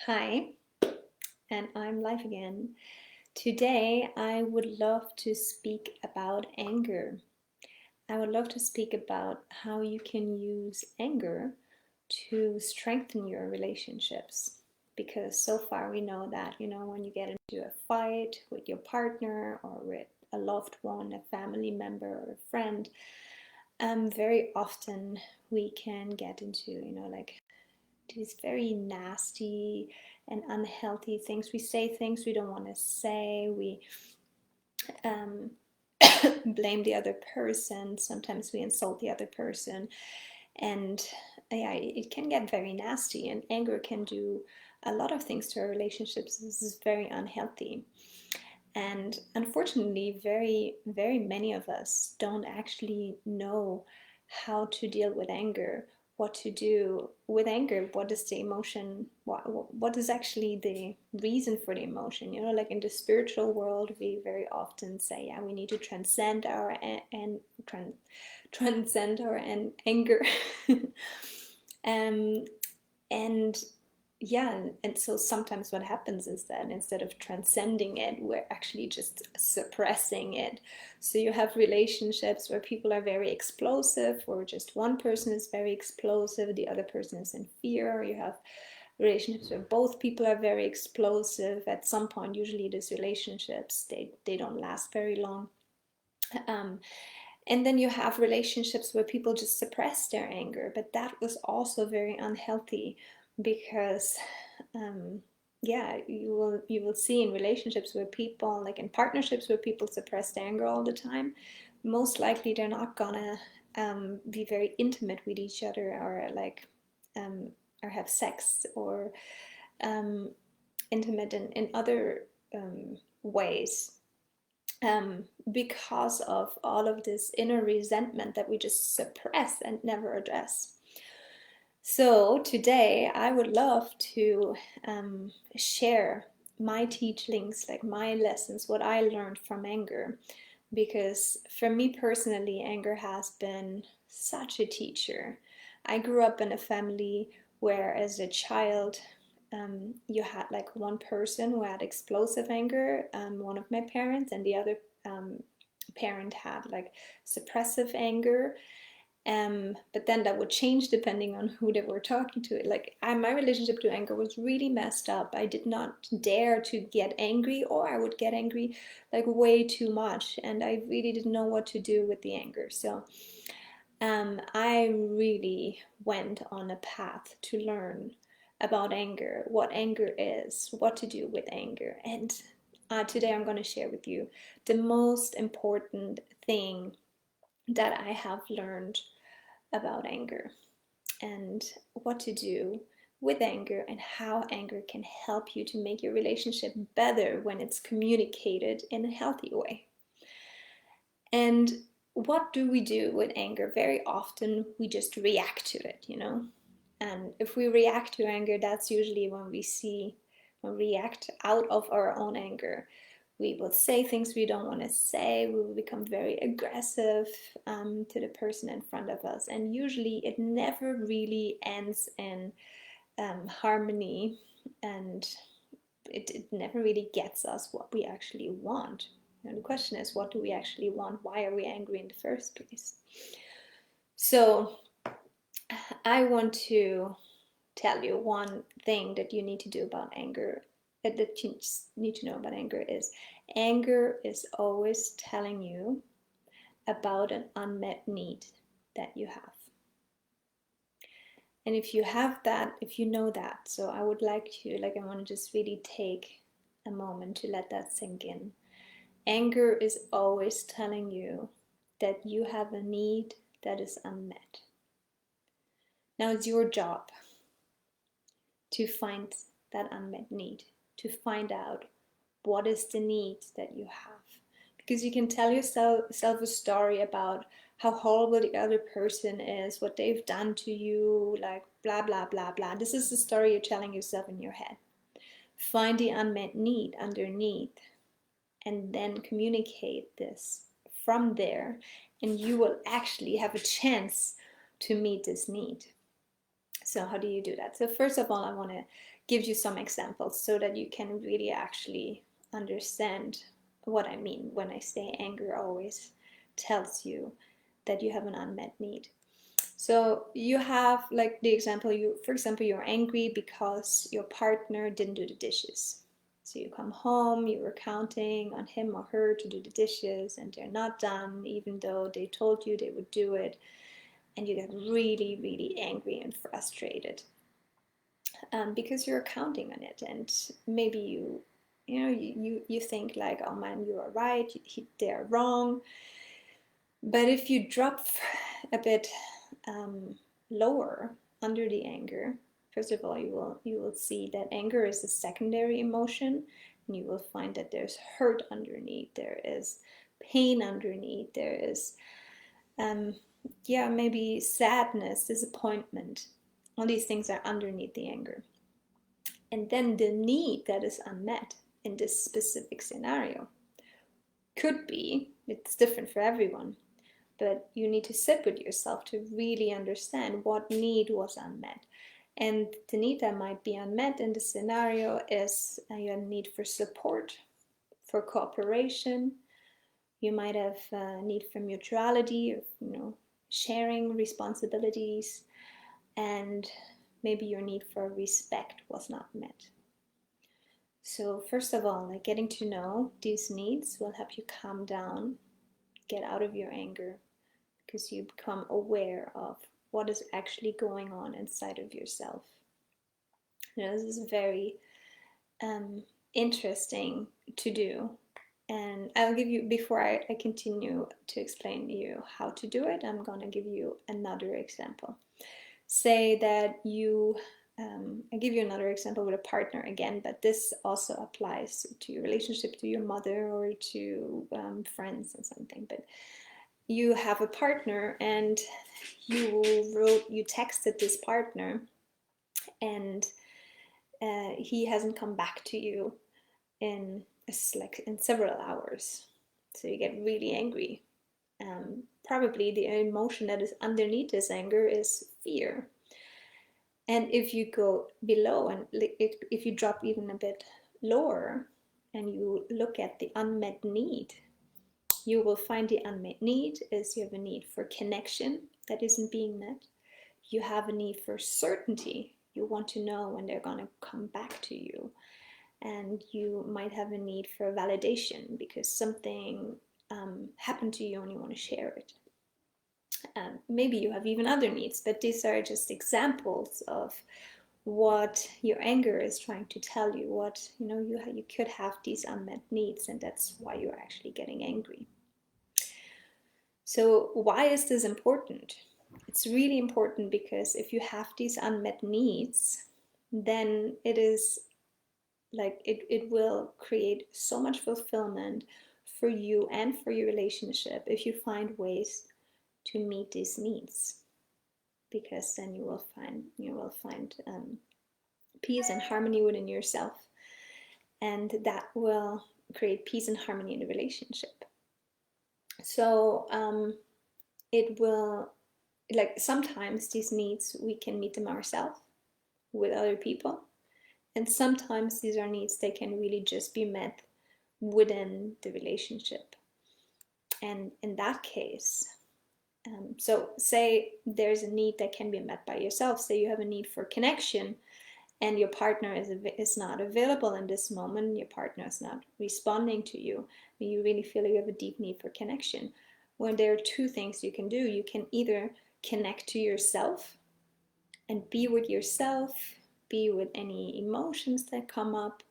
Hi, and I'm live again. Today, I would love to speak about anger. I would love to speak about how you can use anger to strengthen your relationships. Because so far we know that, when you get into a fight with your partner or with a loved one, a family member, or a friend, very often we can get into, like these very nasty and unhealthy things. We say things we don't want to say. We um, blame the other person. Sometimes we insult the other person. And yeah, it can get very nasty. And anger can do a lot of things to our relationships. This is very unhealthy. And unfortunately, very many of us don't actually know how to deal with anger, what to do with anger, what is the emotion, what is actually the reason for the emotion. Like in the spiritual world, we very often say, yeah, we need to transcend our transcend our anger. um, and yeah, and so sometimes what happens is that instead of transcending it, we're actually just suppressing it. So you have relationships where people are very explosive, or just one person is very explosive, the other person is in fear. Or you have relationships where both people are very explosive. At some point, usually these relationships, they don't last very long. um, and then you have relationships where people just suppress their anger, but that was also very unhealthy because um, yeah, you will see in relationships where people, like in partnerships where people suppress their anger all the time, most likely they're not gonna be very intimate with each other, or like um, or have sex, or um, intimate in other ways, because of all of this inner resentment that we just suppress and never address. So today I would love to share my teachings, like my lessons, what I learned from anger. Because for me personally, anger has been such a teacher. I grew up in a family where, as a child, you had like one person who had explosive anger, one of my parents, and the other parent had like suppressive anger. But then that would change depending on who they were talking to. My relationship to anger was really messed up. I did not dare to get angry, or I would get angry like way too much, and I really didn't know what to do with the anger. So I really went on a path to learn about anger, what anger is, what to do with anger. And today I'm going to share with you the most important thing that I have learned about anger, and what to do with anger, and how anger can help you to make your relationship better when it's communicated in a healthy way. And what do we do with anger? Very often we just react to it. And if we react to anger, that's usually when we react out of our own anger. We will say things we don't want to say. We will become very aggressive to the person in front of us. And usually it never really ends in harmony, and it never really gets us what we actually want. And the question is, what do we actually want? Why are we angry in the first place? So I want to tell you one thing that you need to do about anger, that you need to know about anger is always telling you about an unmet need that you have. And if you have that, if you know that, so I would like to, I want to just really take a moment to let that sink in. Anger is always telling you that you have a need that is unmet. Now it's your job to find that unmet need, to find out what is the need that you have. Because you can tell yourself a story about how horrible the other person is, what they've done to you, like blah, blah, blah, blah. This is the story you're telling yourself in your head. Find the unmet need underneath, and then communicate this from there, and you will actually have a chance to meet this need. So how do you do that? So first of all, I want to give you some examples so that you can really actually understand what I mean when I say anger always tells you that you have an unmet need. So you have like the example, for example, you're angry because your partner didn't do the dishes. So you come home, you were counting on him or her to do the dishes and they're not done, even though they told you they would do it. And you get really, really angry and frustrated because you're counting on it. And maybe you think like, oh man, you are right, they're wrong. But if you drop a bit lower under the anger, first of all, you will see that anger is a secondary emotion, and you will find that there's hurt underneath, there is pain underneath, there is maybe sadness, disappointment. All these things are underneath the anger. And then the need that is unmet in this specific scenario could be, it's different for everyone, but you need to sit with yourself to really understand what need was unmet. And the need that might be unmet in this scenario is your need for support, for cooperation. You might have a need for mutuality, or, sharing responsibilities, and maybe your need for respect was not met. So first of all, like getting to know these needs will help you calm down, get out of your anger, because you become aware of what is actually going on inside of yourself. This is very interesting to do. And I'll give you, before I continue to explain to you how to do it, I'm going to give you another example. Say that I give you another example with a partner again, but this also applies to your relationship to your mother or to friends and something. But you have a partner and you texted this partner and he hasn't come back to you in several hours. So you get really angry. Probably the emotion that is underneath this anger is fear. And if you go below and if you drop even a bit lower and you look at the unmet need, you will find the unmet need is you have a need for connection that isn't being met. You have a need for certainty. You want to know when they're going to come back to you. And you might have a need for validation because something happened to you and you want to share it. Maybe you have even other needs, but these are just examples of what your anger is trying to tell you. What you could have these unmet needs, and that's why you're actually getting angry. So why is this important? It's really important because if you have these unmet needs, then it is like it will create so much fulfillment for you and for your relationship if you find ways to meet these needs, because then you will find peace and harmony within yourself, and that will create peace and harmony in the relationship. So it will, like, sometimes these needs we can meet them ourselves with other people, and sometimes these are needs they can really just be met within the relationship. And in that case, so say there's a need that can be met by yourself. Say you have a need for connection and your partner is not available in this moment, your partner is not responding to you, and you really feel you have a deep need for connection. Well, there are two things you can do. You can either connect to yourself and be with yourself, be with any emotions that come up,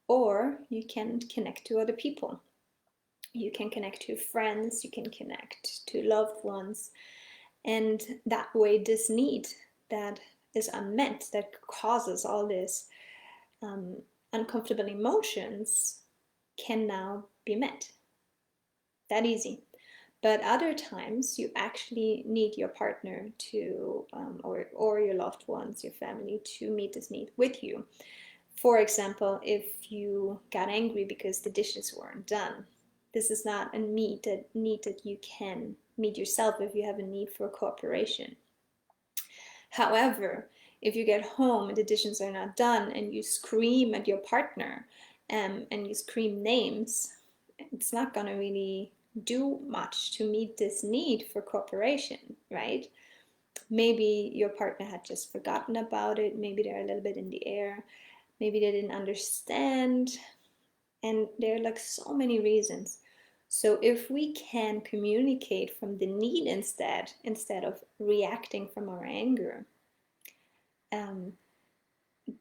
or you can connect to other people. You can connect to friends, you can connect to loved ones, and that way this need that is unmet, that causes all this uncomfortable emotions, can now be met. That easy. But other times you actually need your partner to, or your loved ones, your family, to meet this need with you. For example, if you got angry because the dishes weren't done, this is not a need that you can meet yourself if you have a need for cooperation. However, If you get home and the dishes are not done and you scream at your partner, and you scream names, it's not going to really do much to meet this need for cooperation, right? Maybe your partner had just forgotten about it. Maybe they're a little bit in the air. Maybe they didn't understand. And there are like so many reasons. So if we can communicate from the need instead of reacting from our anger, um,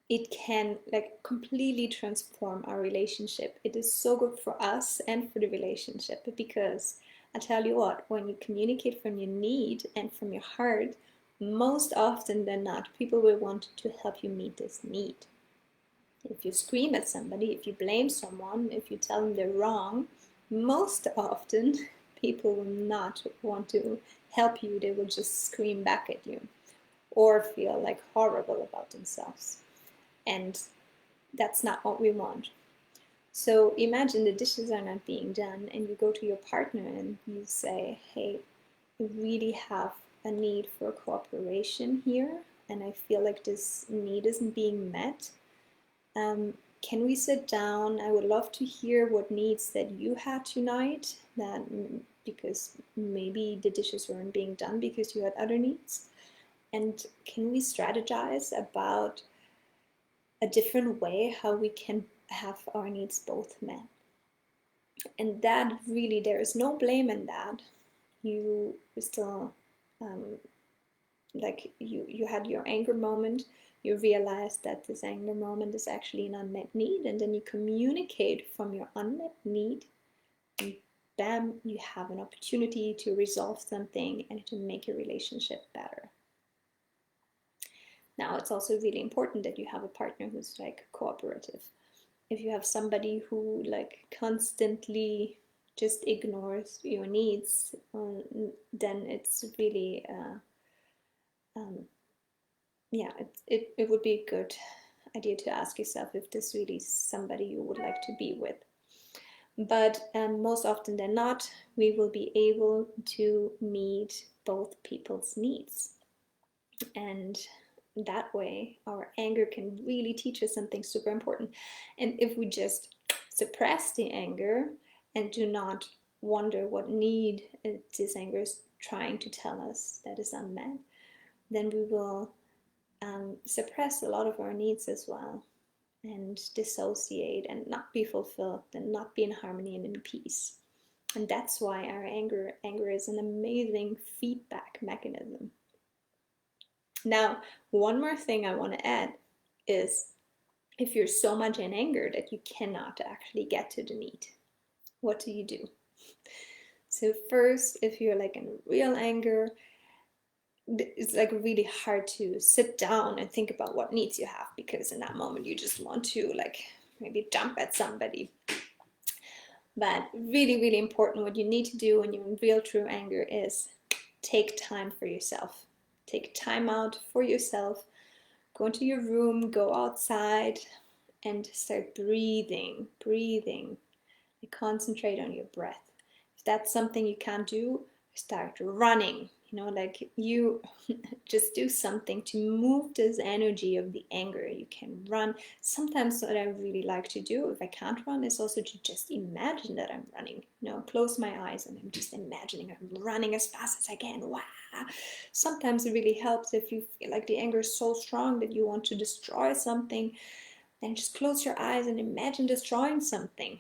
it can like completely transform our relationship. It is so good for us and for the relationship, because I tell you what, when you communicate from your need and from your heart, most often than not, people will want to help you meet this need. If you scream at somebody, if you blame someone, if you tell them they're wrong, most often people will not want to help you. They will just scream back at you or feel like horrible about themselves. And that's not what we want. So imagine the dishes are not being done, and you go to your partner and you say, hey, I really have a need for cooperation here, and I feel like this need isn't being met. Can we sit down? I would love to hear what needs that you had tonight, that because maybe the dishes weren't being done because you had other needs. And can we strategize about a different way how we can have our needs both met? And that really, there is no blame in that. You still like you had your anger moment, you realize that this anger moment is actually an unmet need, and then you communicate from your unmet need, and bam, you have an opportunity to resolve something and to make your relationship better. Now, it's also really important that you have a partner who's like cooperative. If you have somebody who like constantly just ignores your needs, then it's really yeah, it would be a good idea to ask yourself if this really is somebody you would like to be with. But most often than not, we will be able to meet both people's needs. And that way, our anger can really teach us something super important. And if we just suppress the anger and do not wonder what need this anger is trying to tell us that is unmet, then we will suppress a lot of our needs as well, and dissociate and not be fulfilled and not be in harmony and in peace. And that's why our anger is an amazing feedback mechanism. Now, one more thing I want to add is, if you're so much in anger that you cannot actually get to the need, what do you do? So first, if you're like in real anger, it's like really hard to sit down and think about what needs you have, because in that moment you just want to like maybe jump at somebody. But really, really important, what you need to do when you're in real true anger is take time for yourself. Take time out for yourself. Go into your room, go outside, and start breathing. Concentrate on your breath. If that's something you can't do, start running. Like you just do something to move this energy of the anger. You can run. Sometimes what I really like to do if I can't run is also to just imagine that I'm running. Close my eyes and I'm just imagining I'm running as fast as I can. Wow. Sometimes it really helps if you feel like the anger is so strong that you want to destroy something, then just close your eyes and imagine destroying something.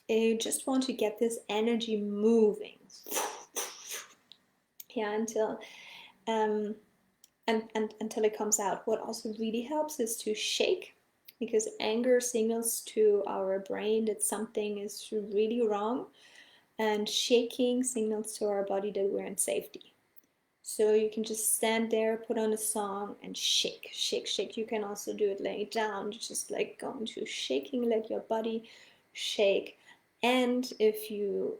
You just want to get this energy moving. Yeah, until and until it comes out. What also really helps is to shake, because anger signals to our brain that something is really wrong, and shaking signals to our body that we're in safety. So you can just stand there, put on a song, and shake, shake, shake. You can also do it laying down, just like going to shaking, let your body shake. And if you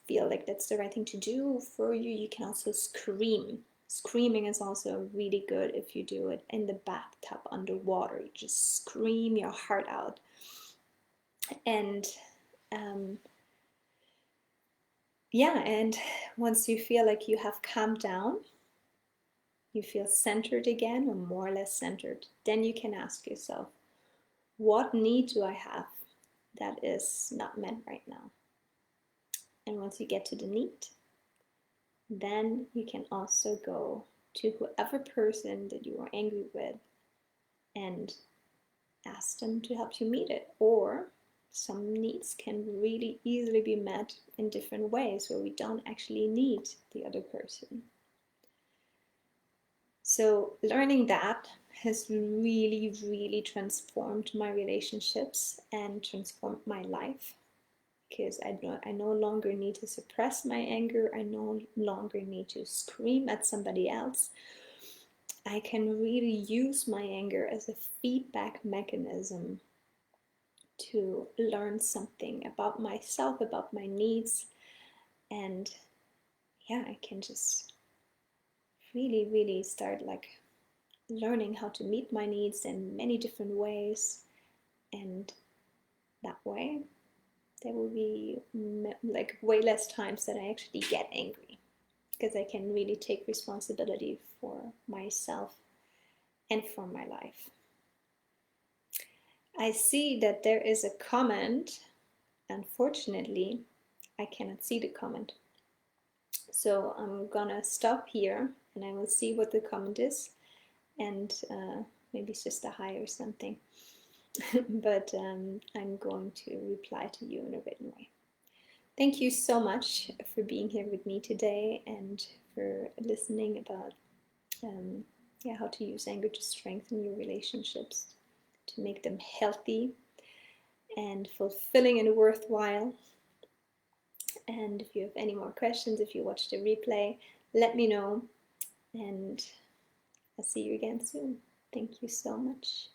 feel like that's the right thing to do for you, you can also scream. Screaming is also really good if you do it in the bathtub underwater. You just scream your heart out. And yeah, and once you feel like you have calmed down, you feel centered again, or more or less centered, then you can ask yourself, what need do I have that is not met right now? And once you get to the need, then you can also go to whoever person that you are angry with and ask them to help you meet it. Or some needs can really easily be met in different ways where we don't actually need the other person. So learning that has really, really transformed my relationships and transformed my life, because I no longer need to suppress my anger. I no longer need to scream at somebody else. I can really use my anger as a feedback mechanism to learn something about myself, about my needs. And yeah, I can just really, really start like learning how to meet my needs in many different ways. And that way, there will be like way less times that I actually get angry, because I can really take responsibility for myself and for my life. I see that there is a comment. Unfortunately, I cannot see the comment. So I'm gonna stop here and I will see what the comment is, and maybe it's just a hi or something. But I'm going to reply to you in a written way. Thank you so much for being here with me today and for listening about how to use anger to strengthen your relationships, to make them healthy and fulfilling and worthwhile. And if you have any more questions, if you watch the replay, let me know, and I'll see you again soon. Thank you so much.